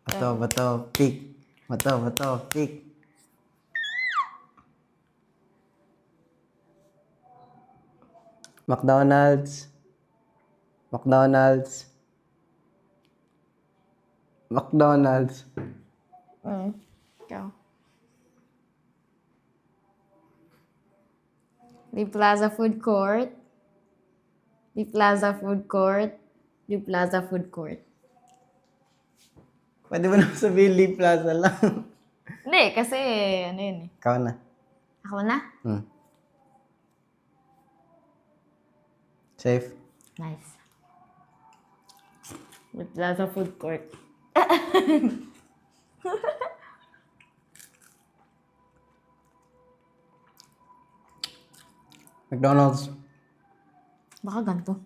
Bato, pick. Bato, pick. McDonald's. Ikaw. The Plaza Food Court. The Plaza Food Court. The Plaza Food Court. Pwede mo naman sabihin Lee Plaza lang. Hindi, kasi ano yun eh. Ikaw na. Ako na? Safe. Nice. The Plaza Food Court. McDonald's. Baka ganito.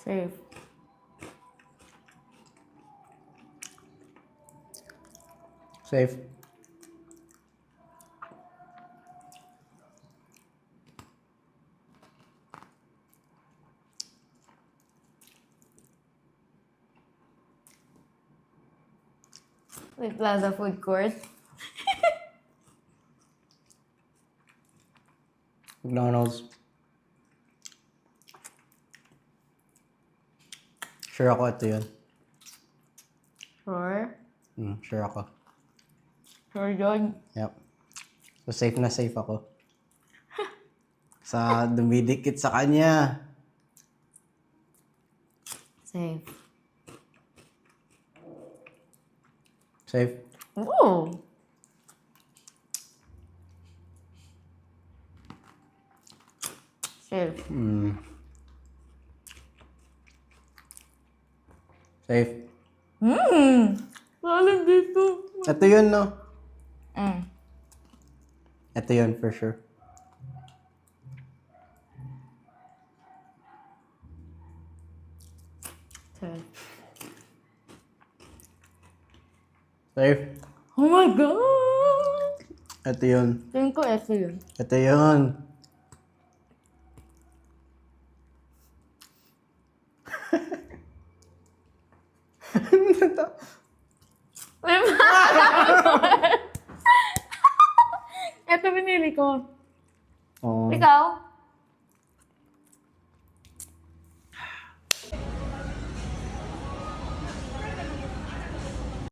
Safe. Safe. The Plaza Food Court. McDonald's. Sure ako ito yun. Sure. Sure ako. Sure, John. Yep. So safe na safe ako. Sa dumidikit sa kanya. Safe. Safe. Ooh. Safe. Safe. Lalim dito. Ito yun, no? Mm. Ito yun, for sure. Safe. Safe. Oh my God! Ito yun. Tingin ko ito yun. Ito yun. Ito binili ko. Oh. Ikaw?